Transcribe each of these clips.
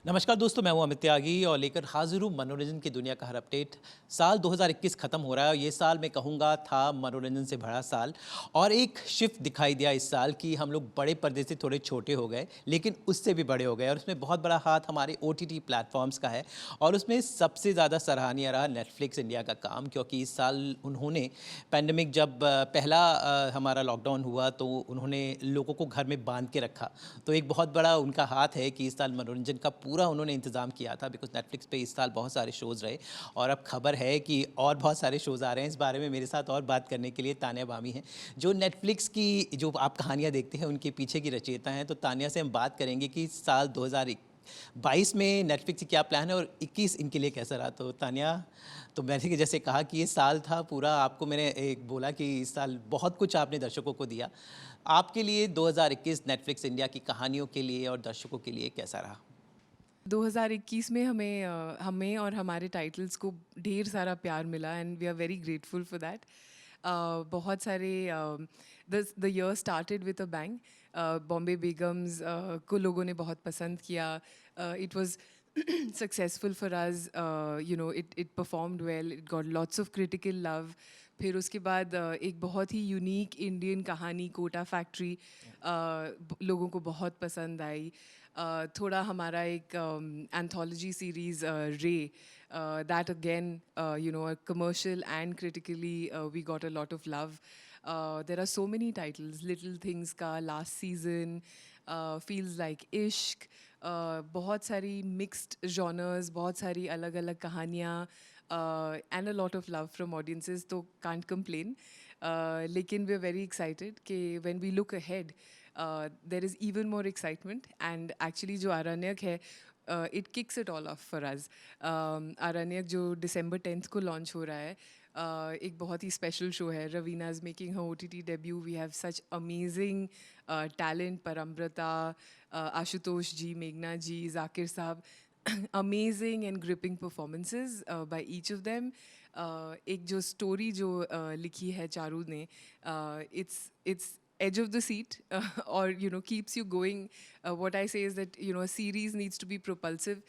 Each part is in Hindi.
नमस्कार दोस्तों, मैं हूं अमित त्यागी और लेकर हाजिर हूं मनोरंजन की दुनिया का हर अपडेट। साल 2021 खत्म हो रहा है और ये साल मैं कहूँगा था मनोरंजन से भरा साल। और एक शिफ्ट दिखाई दिया इस साल कि हम लोग बड़े पर्दे से थोड़े छोटे हो गए, लेकिन उससे भी बड़े हो गए और उसमें बहुत बड़ा हाथ हमारे OTT प्लेटफॉर्म्स का है। और उसमें सबसे ज़्यादा सराहनीय रहा नेटफ्लिक्स इंडिया का काम, क्योंकि इस साल उन्होंने पैंडमिक जब पहला हमारा लॉकडाउन हुआ तो उन्होंने लोगों को घर में बांध के रखा। तो एक बहुत बड़ा उनका हाथ है कि इस साल मनोरंजन का पूरा उन्होंने इंतज़ाम किया था, बिकॉज़ नेटफ्लिक्स पे इस साल बहुत सारे शोज़ रहे। और अब खबर है कि और बहुत सारे शोज़ आ रहे हैं। इस बारे में मेरे साथ और बात करने के लिए तान्या बामी हैं, जो नेटफ्लिक्स की जो आप कहानियाँ देखते हैं उनके पीछे की रचयिता हैं। तो तान्या से हम बात करेंगे कि साल 2022 में नेटफ्लिक्स की क्या प्लान है और 21 इनके लिए कैसा रहा। तो तान्या, तो मैंने कि जैसे कहा कि ये साल था पूरा, आपको मैंने एक बोला कि इस साल बहुत कुछ आपने दर्शकों को दिया। आपके लिए 2021 नेटफ्लिक्स इंडिया की कहानियों के लिए और दर्शकों के लिए कैसा रहा? 2021 में हमें और हमारे टाइटल्स को ढेर सारा प्यार मिला and we are very grateful for that. बहुत सारे the year started with a bang. Bombay Begums को लोगों ने बहुत पसंद किया। It was successful for us, you know, it performed well, it got lots of critical love. फिर उसके बाद एक बहुत ही यूनिक इंडियन कहानी कोटा फैक्ट्री लोगों को बहुत पसंद आई। थोड़ा हमारा एक एंथोलॉजी सीरीज रे, that again, you know, commercial and critically, we got a lot of love. There are so many titles. Little Things का last season, feels like Ishq, बहुत सारी mixed genres, बहुत सारी अलग अलग कहानियाँ, and a lot of love from audiences, तो can't complain. लेकिन we're very excited कि when we look ahead, there is even more excitement, and actually जो आरण्यक है, it kicks it all off for us. आरण्यक जो December 10th को launch हो रहा है, एक बहुत ही स्पेशल शो है. Raveena is making her OTT debut. We have such amazing talent, परम्रता, Ashutosh जी, मेघना जी, जाकिर साहब, amazing and gripping performances by each of them. एक जो स्टोरी जो लिखी है चारू ने, it's edge of the seat, or you know, keeps you going. What I say is that, you know, a series needs to be propulsive.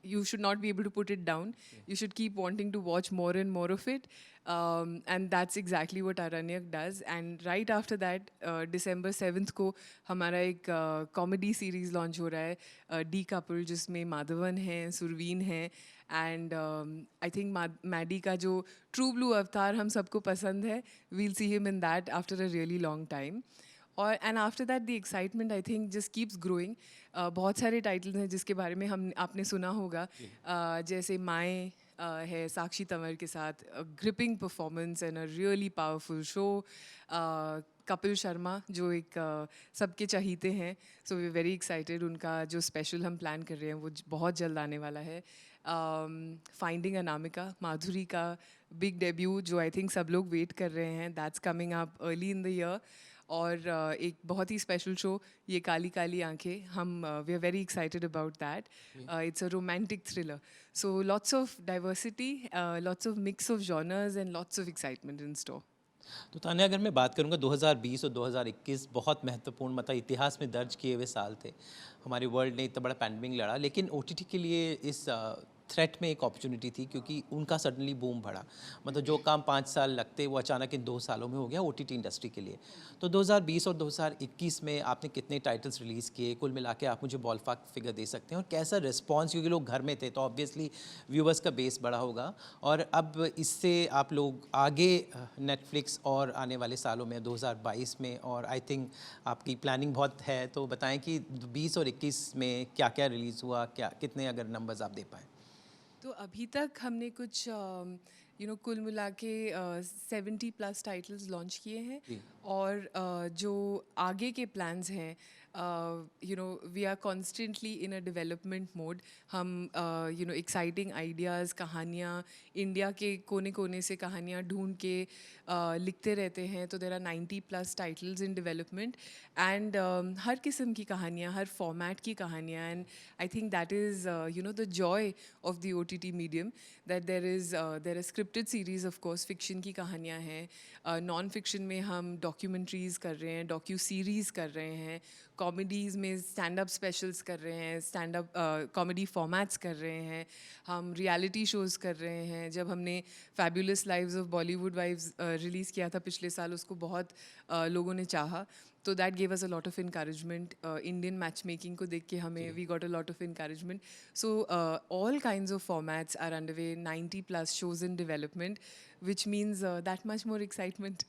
You should not be able to put it down. You should keep wanting to watch more and more of it. And that's exactly what Aranyak does. And right after that, December 7th को हमारा एक कॉमेडी सीरीज लॉन्च हो रहा है, डी कपल, जिसमें माधवन हैं, सुरवीन हैं, एंड आई थिंक मैडी का जो ट्रू ब्लू अवतार हम सबको पसंद है, will see him in that after a really long time. और and after that the excitement I think just keeps growing. बहुत सारे टाइटल्स हैं जिसके बारे में हम आपने सुना होगा, जैसे माए है साक्षी तंवर के साथ, gripping performance and a really powerful show. Kapil Sharma जो एक सबके चाहते हैं, सो वी वेरी एक्साइटेड. उनका जो स्पेशल हम प्लान कर रहे हैं वो बहुत जल्द आने वाला है. फाइंडिंग अनामिका, माधुरी का बिग डेब्यू जो आई थिंक सब लोग वेट कर रहे हैं, that's coming up early in the year. और एक बहुत ही स्पेशल शो, ये काली काली आंखें, हम we are very excited about that. It's a romantic thriller. So lots of diversity, lots of mix of genres and lots of excitement in store. तो तान्या, अगर मैं बात करूंगा 2020 और 2021 बहुत महत्वपूर्ण, मतलब इतिहास में दर्ज किए हुए साल थे। हमारे वर्ल्ड ने इतना बड़ा पैंडमिक लड़ा, लेकिन OTT के लिए इस थ्रेट में एक अपॉर्चुनिटी थी, क्योंकि उनका सडनली बूम बढ़ा। मतलब जो काम 5 साल लगते वो अचानक इन 2 सालों में हो गया OTT इंडस्ट्री के लिए। तो 2020 और 2021 में आपने कितने टाइटल्स रिलीज़ किए, कुल मिला के आप मुझे बॉलपार्क फिगर दे सकते हैं? और कैसा रिस्पॉन्स, क्योंकि लोग घर में थे तो ऑब्वियसली व्यूवर्स का बेस बढ़ा होगा। और अब इससे आप लोग आगे नेटफ्लिक्स और आने वाले सालों में 2022 में, और आई थिंक आपकी प्लानिंग बहुत है, तो बताएं कि 20 और 21 में क्या क्या रिलीज़ हुआ, क्या कितने अगर नंबर्स आप दे पाएँ? तो अभी तक हमने कुछ यू नो कुल मिला के 70+ टाइटल्स लॉन्च किए हैं. जी। और जो आगे के प्लान्स हैं, you know, we are constantly in a development mode. हम यू नो एक्साइटिंग आइडियाज़, कहानियाँ, इंडिया के कोने कोने से कहानियाँ ढूंढ के लिखते रहते हैं. तो there are 90+ titles in development, and हर किस्म की कहानियाँ, हर फॉर्मेट की कहानियाँ. And I think that is you know the joy of the OTT medium, that there is scripted series, of course, fiction की कहानियाँ हैं, non fiction में हम documentaries कर रहे हैं, docu series कर रहे हैं, कॉमेडीज़ में स्टैंड अप स्पेशल्स कर रहे हैं, स्टैंड अप कॉमेडी फॉर्मेट्स कर रहे हैं, हम रियलिटी शोज़ कर रहे हैं. जब हमने fabulous lives of Bollywood wives release किया था पिछले साल, उसको बहुत लोगों ने चाहा. तो that gave us a lot of encouragement. Indian match making को देख के हमें we got a lot of encouragement. So all kinds of formats are under way, 90 plus shows in development, which means that much more excitement.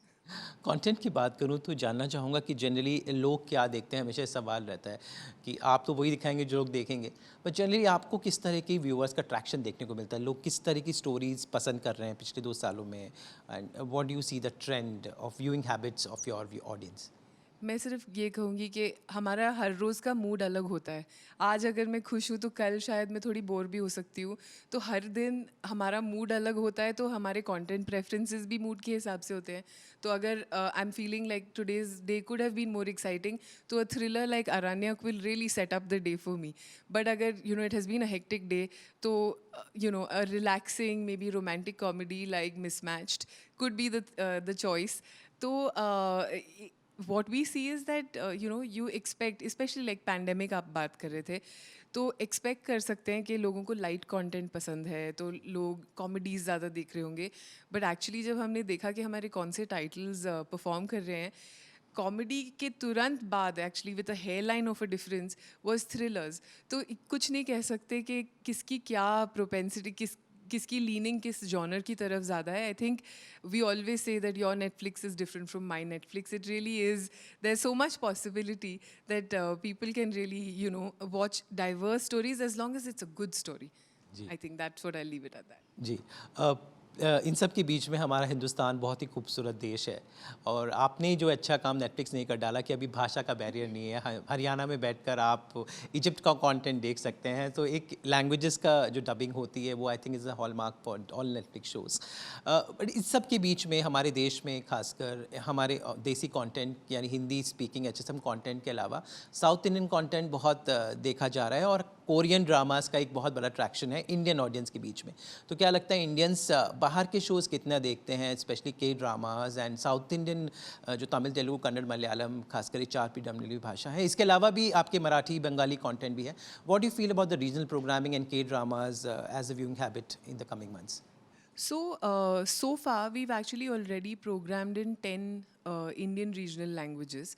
Content की बात करूं तो जानना चाहूँगा कि जनरली लोग क्या देखते हैं, हमेशा ये सवाल रहता है कि आप तो वही दिखाएंगे जो लोग देखेंगे, पर जनरली आपको किस तरह के व्यूअर्स का ट्रैक्शन देखने को मिलता है, लोग किस तरह की स्टोरीज पसंद कर रहे हैं पिछले 2 सालों में, and what do you see the trend of viewing habits of your audience? मैं सिर्फ ये कहूँगी कि हमारा हर रोज़ का मूड अलग होता है. आज अगर मैं खुश हूँ तो कल शायद मैं थोड़ी बोर भी हो सकती हूँ. तो हर दिन हमारा मूड अलग होता है, तो हमारे कंटेंट प्रेफरेंसेस भी मूड के हिसाब से होते हैं. तो अगर I am feeling like today's day could have been more exciting, तो a thriller like Aranyak will really set up the day for me. But अगर it has been a hectic day, तो a relaxing may be romantic comedy like mismatched could be the choice. तो what we see is that you expect, especially like pandemic आप बात कर रहे थे, तो एक्सपेक्ट कर सकते हैं कि लोगों को लाइट कंटेंट पसंद है, तो लोग कॉमेडीज़ ज़्यादा देख रहे होंगे. बट एक्चुअली जब हमने देखा कि हमारे कौन से टाइटल्स परफॉर्म कर रहे हैं, कॉमेडी के तुरंत बाद actually with a hairline of a difference was thrillers. तो कुछ नहीं कह सकते कि किसकी क्या प्रोपेंसिटी, किसकी लीनिंग किस जॉनर की तरफ ज़्यादा है. I think we always say that your Netflix is different from my Netflix. It really is, there is so much possibility that people can really watch diverse stories as long as it's a good story. जी. I think that's what I leave it at that. जी. इन सब के बीच में हमारा हिंदुस्तान बहुत ही खूबसूरत देश है, और आपने जो अच्छा काम नेटफ्लिक्स ने कर डाला कि अभी भाषा का बैरियर नहीं है, हरियाणा में बैठकर आप इजिप्ट का कंटेंट देख सकते हैं, तो एक लैंग्वेजेस का जो डबिंग होती है वो I think is a hallmark for all Netflix shows. But इस सब के बीच में हमारे देश में खासकर हमारे देसी कंटेंट यानी हिंदी स्पीकिंग HSM कंटेंट के अलावा साउथ इंडियन कंटेंट बहुत देखा जा रहा है, और कोरियन ड्रामास का एक बहुत बड़ा अट्रैक्शन है इंडियन ऑडियंस के बीच में. तो क्या लगता है इंडियंस बाहर के शोज़ कितना देखते हैं, स्पेशली के ड्रामास एंड साउथ इंडियन जो तमिल, तेलुगु, कन्नड़, मलयालम, खासकर ये 4 प्रीडोमिनेटली भाषा है, इसके अलावा भी आपके मराठी, बंगाली कंटेंट भी है. What do you feel about the regional programming and K dramas as a viewing habit in the coming months? So far, we've actually already programmed in 10 Indian regional languages,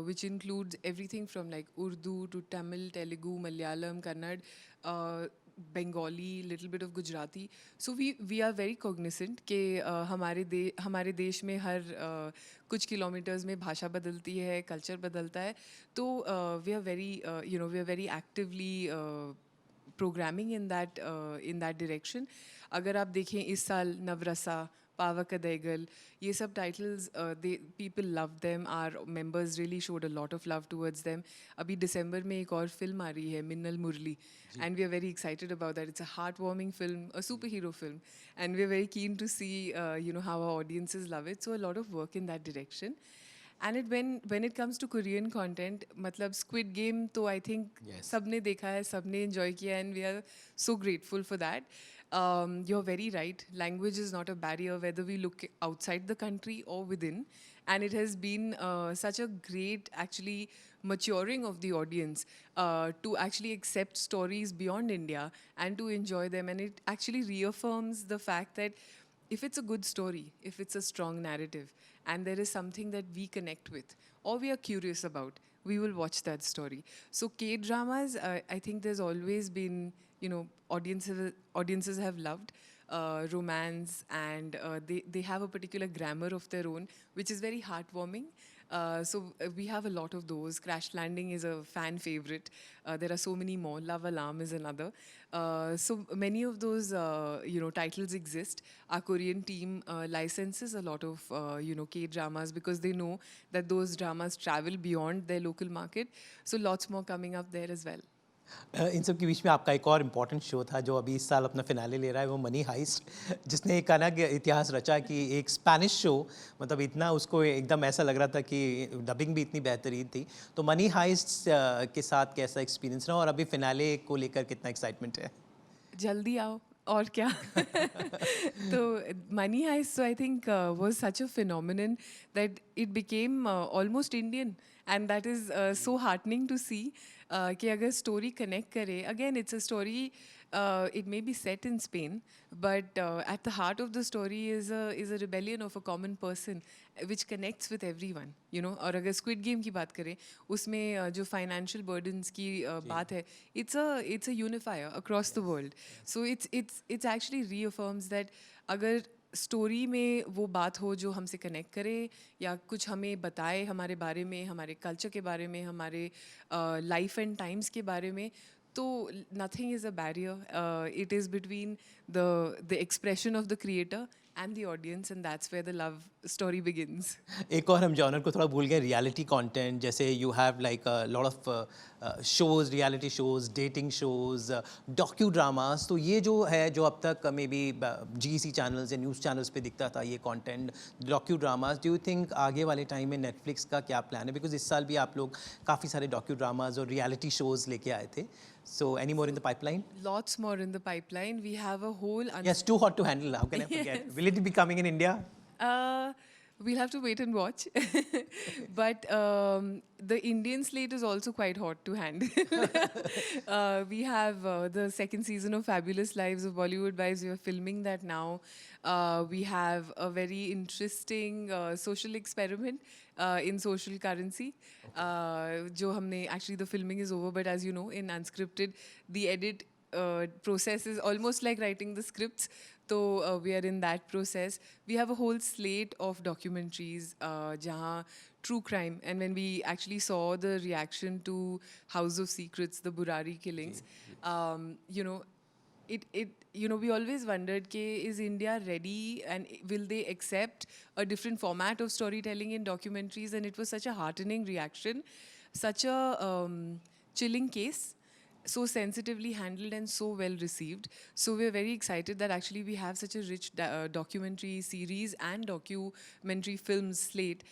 which includes everything from like Urdu to Tamil, Telugu, Malayalam, Kannada, Bengali, little bit of Gujarati. So we are very cognizant कि हमारे देश में हर कुछ किलोमीटर्स में भाषा बदलती है, कल्चर बदलता है. तो we are very we are very actively programming in that direction. अगर आप देखें इस साल नवरसा, पावक दैगल, ये सब titles people love them, our members really showed a lot of love towards them. अभी दिसंबर में एक और फिल्म आ रही है, Minnal Murali, and we are very excited about that. It's a heart warming film, a super hero film, and we are very keen to see how our audiences love it. So a lot of work in that direction. And when it comes to Korean content, मतलब Squid Game तो I think Yes. सबने देखा है, सबने enjoy किया, and we are so grateful for that. You're very right. Language is not a barrier whether we look outside the country or within, and it has been such a great actually maturing of the audience to actually accept stories beyond India and to enjoy them, and it actually reaffirms the fact that if it's a good story, if it's a strong narrative, and there is something that we connect with or we are curious about, we will watch that story. So K-dramas, I think there's always been, audiences have loved romance, and they have a particular grammar of their own, which is very heartwarming. We have a lot of those. Crash Landing is a fan favorite. There are so many more. Love Alarm is another. So many of those, titles exist. Our Korean team licenses a lot of, K-dramas because they know that those dramas travel beyond their local market. So lots more coming up there as well. इन सब के बीच में आपका एक और इम्पॉर्टेंट शो था जो अभी इस साल अपना फिनाले ले रहा है, वो मनी हाइस्ट, जिसने एक अलग इतिहास रचा कि एक स्पेनिश शो, मतलब इतना उसको एकदम ऐसा लग रहा था कि डबिंग भी इतनी बेहतरीन थी. तो मनी हाइस्ट के साथ कैसा एक्सपीरियंस रहा, और अभी फिनाले को लेकर कितना एक्साइटमेंट है? जल्दी आओ. और क्या तो Money Heist, so I think was such a phenomenon that it became almost Indian, and that is so heartening to see कि अगर story connect करे, again it's a story, it may be set in Spain, but at the heart of the story is a rebellion of a common person which connects with everyone, you know. और अगर Squid Game की बात करें, उसमें जो financial burdens की बात है, it's a unifier across the world. So it's actually reaffirms that अगर स्टोरी में वो बात हो जो हमसे कनेक्ट करे या कुछ हमें बताए हमारे बारे में, हमारे कल्चर के बारे में, हमारे लाइफ एंड टाइम्स के बारे में, तो nothing is a barrier. It is between the expression of the creator and the audience, and that's where the love story begins. एक और हम जॉनर को थोड़ा भूल गए, रियलिटी कंटेंट. जैसे you have like lot of shows, reality shows, dating shows, docu dramas. तो ये जो है, जो अब तक मे बी जीसी चैनल्स या न्यूज़ चैनल्स पे दिखता था, ये content docu dramas, do you think आगे वाले टाइम में नेटफ्लिक्स का क्या प्लान है? बिकॉज इस साल भी आप लोग काफ़ी सारे डॉक्यू ड्रामास और रियलिटी शोज लेके आए थे. So any more in the pipeline? Lots more in the pipeline. We have a whole Yes, too hot to handle. How can I forget? Yes. Will it be coming in India? We'll have to wait and watch. But the Indian slate is also quite hot to handle. We have the second season of Fabulous Lives of Bollywood Wives. We are filming that now. We have a very interesting social experiment in social currency. जो हमने actually the filming is over, but as you know, in unscripted, the edit process is almost like writing the scripts. So we are in that process. We have a whole slate of documentaries, jahan true crime, and when we actually saw the reaction to House of Secrets, the Burari killings, you know, we always wondered ke is India ready and will they accept a different format of storytelling in documentaries, and it was such a heartening reaction, such a chilling case, so sensitively handled and so well received. So we're very excited that actually we have such a rich documentary series and documentary films slate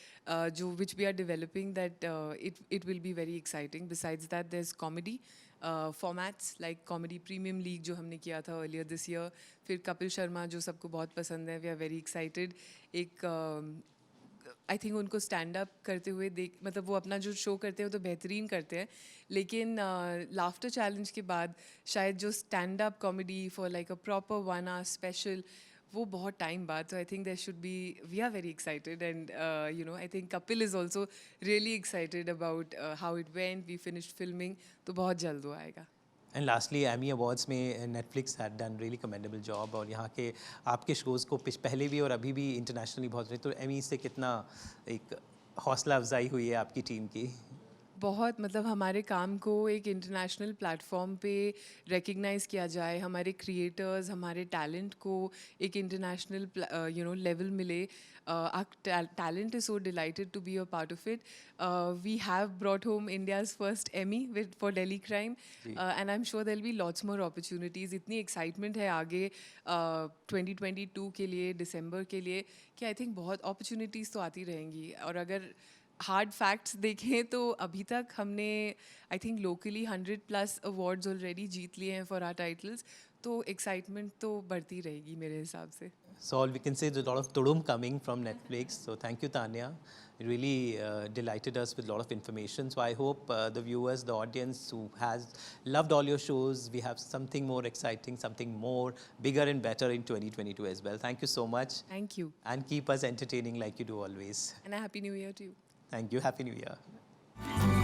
which we are developing, that it will be very exciting. Besides that, there's comedy formats like Comedy Premium League जो हमने किया था earlier this year, फिर कपिल शर्मा जो सबको बहुत पसंद है, we are very excited. एक आई थिंक उनको स्टैंड अप करते हुए मतलब वो अपना जो शो करते हैं वो तो बेहतरीन करते हैं, लेकिन लाफ्टर चैलेंज के बाद शायद जो stand up comedy for like a proper 1 hour special, वो बहुत टाइम बाद. So I think there should be, we are very excited, and you know I think Kapil is also really excited about how it went. We finished filming, तो बहुत जल्द वो आएगा. एंड लास्टली एमी अवार्ड्स में Netflix had done really commendable job, और यहाँ के आपके शोज़ को पहले भी और अभी भी इंटरनेशनली बहुत, तो एमी से कितना एक हौसला अफजाई हुई है आपकी टीम की? बहुत, मतलब हमारे काम को एक इंटरनेशनल प्लेटफॉर्म पे रिकग्नाइज़ किया जाए, हमारे क्रिएटर्स, हमारे टैलेंट को एक इंटरनेशनल यू नो लेवल मिले. Our talent is so delighted to be a part of it. We have brought home India's first Emmy for Delhi Crime, and I'm sure there'll be lots more opportunities. इतनी excitement है आगे 2022 के लिए, दिसंबर के लिए, कि आई थिंक बहुत opportunities तो आती रहेंगी. और अगर हार्ड फैक्ट्स देखें तो अभी तक हमने I think locally 100+ awards already जीत लिए हैं फॉर आवर टाइटल्स, तो एक्साइटमेंट तो बढ़ती रहेगी मेरे हिसाब से. So all we can say is a lot of tudum coming from Netflix. So thank you, Tanya. It really delighted us with a lot of information. So I hope the viewers, the audience who has loved all your shows, we have something more exciting, something more bigger and better in 2022 as well. Thank you so much. Thank you. And keep us entertaining like you do always. And a happy new year to you. Thank you. Happy New Year.